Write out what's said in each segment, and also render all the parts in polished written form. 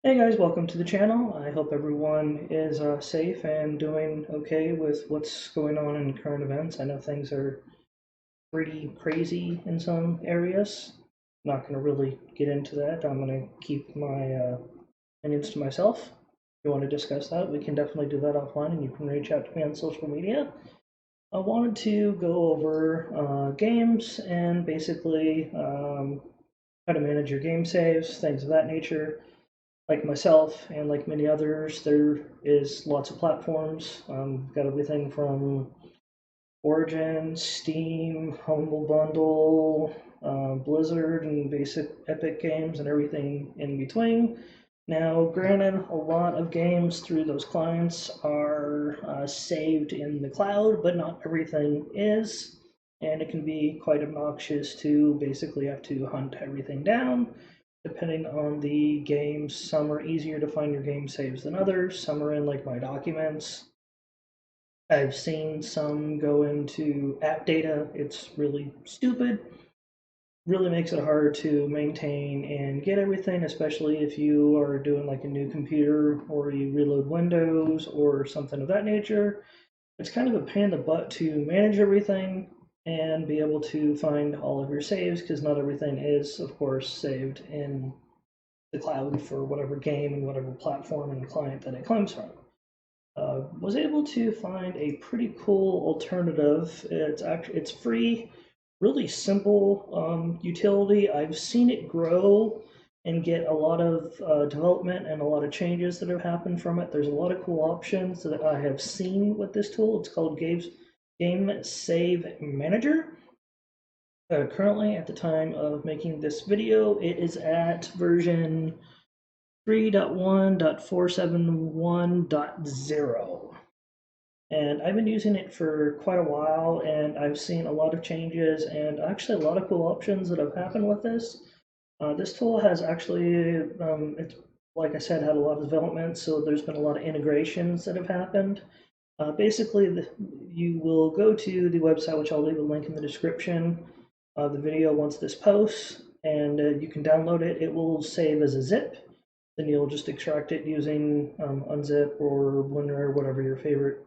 Hey guys, welcome to the channel. I hope everyone is safe and doing okay with what's going on in current events. I know things are pretty crazy in some areas. Not going to really get into that. I'm going to keep my opinions to myself. If you want to discuss that, we can definitely do that offline, and you can reach out to me on social media. I wanted to go over games and basically how to manage your game saves, things of that nature. Like myself and like many others, there is lots of platforms. Got everything from Origin, Steam, Humble Bundle, Blizzard, and basic Epic Games, and everything in between. Now, granted, a lot of games through those clients are saved in the cloud, but not everything is. And it can be quite obnoxious to basically have to hunt everything down depending on the games. Some are easier to find your game saves than others. Some are in like my documents. I've seen some go into app data. It's really stupid. Really makes it hard to maintain and get everything, especially if you are doing like a new computer or you reload Windows or something of that nature. It's kind of a pain in the butt to manage everything and be able to find all of your saves because not everything is, of course, saved in the cloud for whatever game and whatever platform and client that it comes from. Was able to find a pretty cool alternative. It's free, really simple utility. I've seen it grow and get a lot of development and a lot of changes that have happened from it. There's a lot of cool options that I have seen with this tool. It's called Game Save Manager. Currently, at the time of making this video, it is at version 3.1.471.0. And I've been using it for quite a while, and I've seen a lot of changes and actually a lot of cool options that have happened with this. This tool has actually, it's like I said, had a lot of development, so there's been a lot of integrations that have happened. Basically, you will go to the website, which I'll leave a link in the description of the video once this posts, and you can download it. It will save as a zip. Then you'll just extract it using Unzip or Blender or whatever your favorite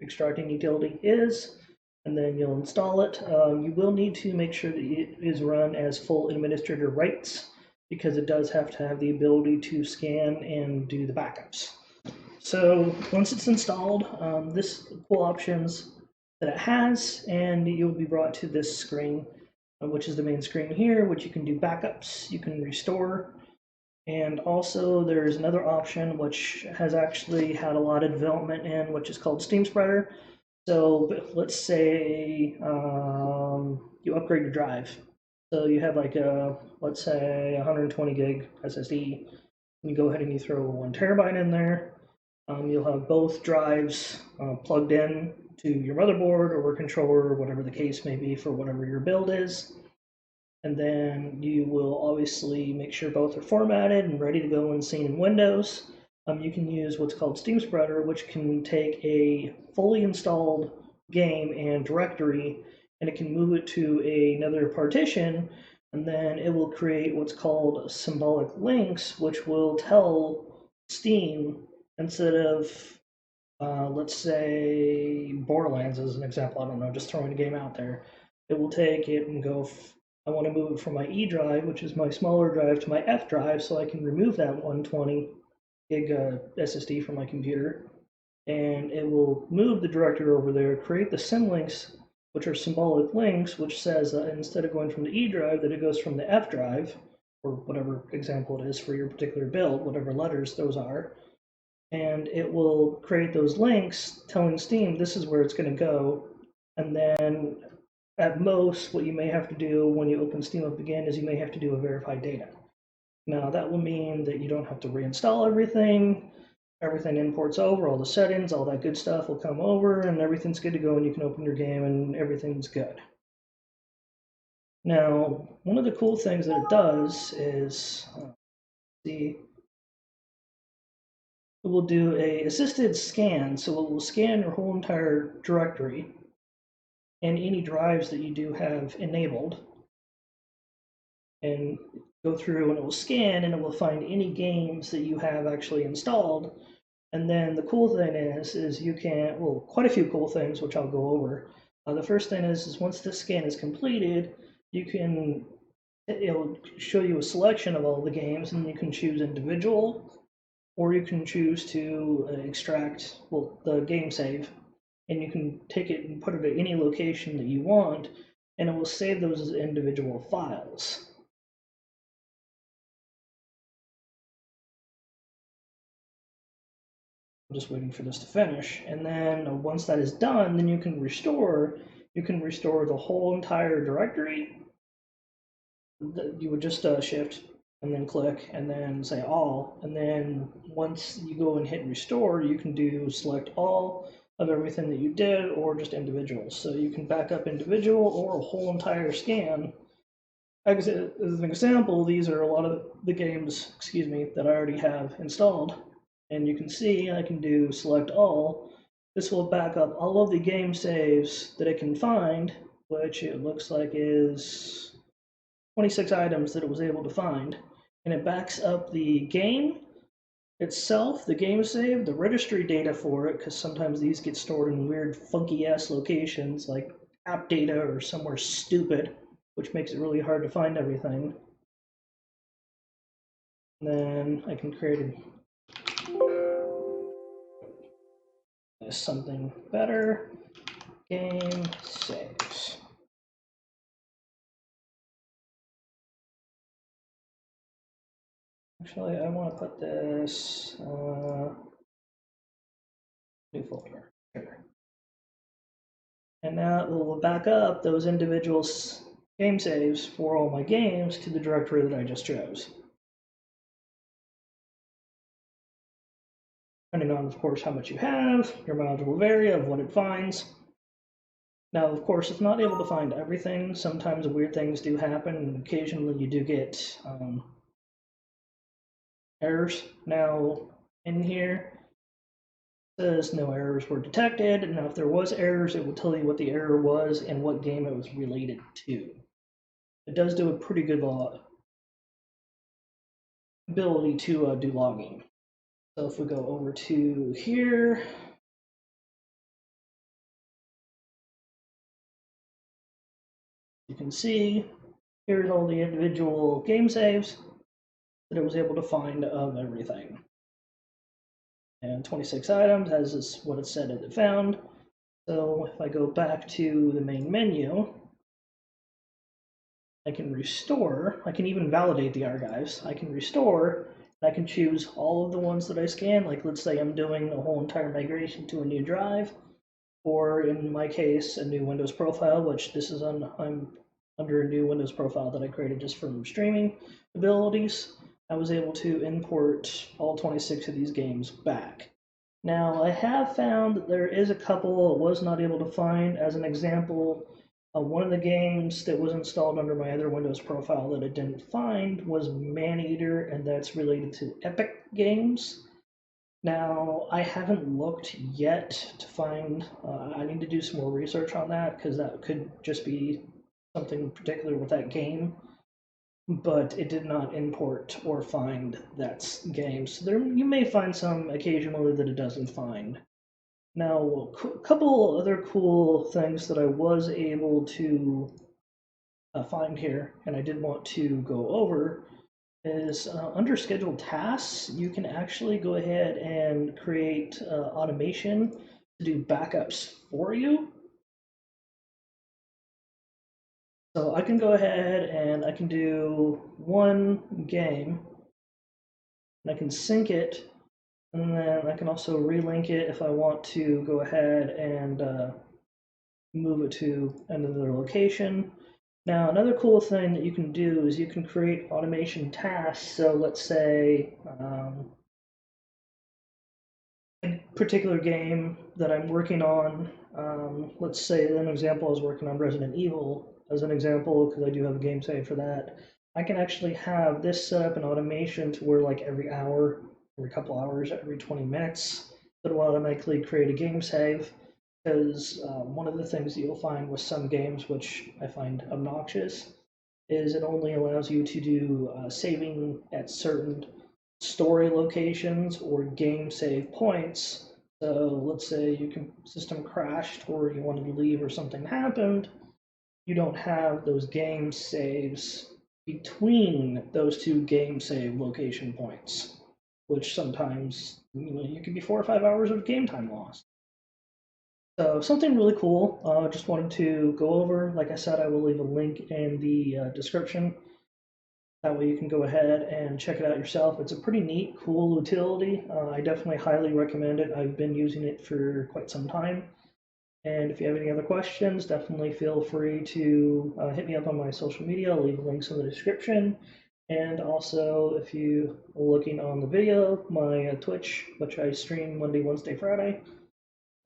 extracting utility is, and then you'll install it. You will need to make sure that it is run as full administrator rights because it does have to have the ability to scan and do the backups. So once it's installed, this cool options that it has, and you'll be brought to this screen, which is the main screen here, which you can do backups, you can restore, and also there's another option which has actually had a lot of development in, which is called Steam Spreader. So let's say you upgrade your drive. So you have like a, let's say 120 gig SSD. You go ahead and you throw 1 terabyte in there. You'll have both drives plugged in to your motherboard or controller, or whatever the case may be for whatever your build is. And then you will obviously make sure both are formatted and ready to go and seen in Windows. You can use what's called Steam Spreader, which can take a fully installed game and directory, and it can move it to another partition, and then it will create what's called symbolic links, which will tell Steam, instead of let's say Borderlands as an example, I don't know, just throwing a game out there, it will take it and go, I want to move it from my E drive, which is my smaller drive, to my F drive so I can remove that 120 gig SSD from my computer. And it will move the directory over there, create the symlinks, which are symbolic links, which says that instead of going from the E drive, that it goes from the F drive, or whatever example it is for your particular build, whatever letters those are, and it will create those links telling Steam this is where it's going to go. And then at most, what you may have to do when you open Steam up again is you may have to do a verified data. Now, that will mean that you don't have to reinstall everything. Everything imports over, all the settings, all that good stuff will come over, and everything's good to go, and you can open your game, and everything's good. Now, one of the cool things that it does is the it will do a assisted scan, so it will scan your whole entire directory and any drives that you do have enabled. and go through and it will scan and it will find any games that you have actually installed. And then the cool thing is you can, well, quite a few cool things, which I'll go over. The first thing is once this scan is completed, you can, it'll show you a selection of all the games and you can choose individual, or you can choose to extract, well, the game save, and you can take it and put it at any location that you want, and it will save those as individual files. I'm just waiting for this to finish. And then once that is done, then you can restore. You can restore the whole entire directory. You would just shift and then click and then say all. And then once you go and hit restore, you can do select all of everything that you did or just individuals. So you can back up individual or a whole entire scan. As an example, these are a lot of the games, excuse me, that I already have installed. And you can see I can do select all. This will back up all of the game saves that it can find, which it looks like is 26 items that it was able to find. And it backs up the game itself, the game save, the registry data for it, because sometimes these get stored in weird funky ass locations like app data or somewhere stupid, which makes it really hard to find everything. And then I can create something better. Game saves. Actually, I want to put this new folder. Here. And now it will back up those individual game saves for all my games to the directory that I just chose. Depending on, of course, how much you have, your mileage will vary of what it finds. Now, of course, it's not able to find everything. Sometimes weird things do happen, and occasionally you do get errors. Now, in here, it says no errors were detected. And now, if there was errors, it will tell you what the error was and what game it was related to. It does do a pretty good ability to do logging. So if we go over to here, you can see here's all the individual game saves that it was able to find of everything. And 26 items, as is what it said it found. So if I go back to the main menu, I can restore, I can even validate the archives. I can restore, and I can choose all of the ones that I scan. Like let's say I'm doing a whole entire migration to a new drive, or in my case, a new Windows profile, which this is on, I'm under a new Windows profile that I created just from streaming abilities. I was able to import all 26 of these games back. Now, I have found that there is a couple I was not able to find. As an example, one of the games that was installed under my other Windows profile that I didn't find was Maneater, and that's related to Epic Games. Now, I haven't looked yet to find, I need to do some more research on that because that could just be something particular with that game, but it did not import or find that game. So there, you may find some occasionally that it doesn't find. Now, a couple other cool things that I was able to find here, and I did want to go over, is under scheduled tasks, you can actually go ahead and create automation to do backups for you. So I can go ahead and I can do one game, and I can sync it, and then I can also relink it if I want to go ahead and move it to another location. Now, another cool thing that you can do is you can create automation tasks. So let's say a particular game that I'm working on, let's say an example, I was working on Resident Evil as an example, because I do have a game save for that. I can actually have this set up in automation to where like every hour, every couple hours, every 20 minutes, it will automatically create a game save. Because one of the things that you'll find with some games, which I find obnoxious, is it only allows you to do saving at certain story locations or game save points. So let's say your system crashed or you wanted to leave or something happened, you don't have those game saves between those two game save location points, which sometimes you could be 4 or 5 hours of game time lost. So something really cool. Just wanted to go over. Like I said, I will leave a link in the description. That way you can go ahead and check it out yourself. It's a pretty neat, cool utility. I definitely highly recommend it. I've been using it for quite some time. And if you have any other questions, definitely feel free to hit me up on my social media. I'll leave links in the description. And also, if you are looking on the video, my Twitch, which I stream Monday, Wednesday, Friday,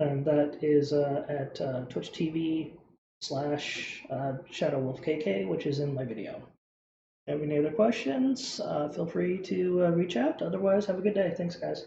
and that is at Twitch TV slash ShadowWolfKK, which is in my video. Have any other questions? Feel free to reach out. Otherwise, have a good day. Thanks, guys.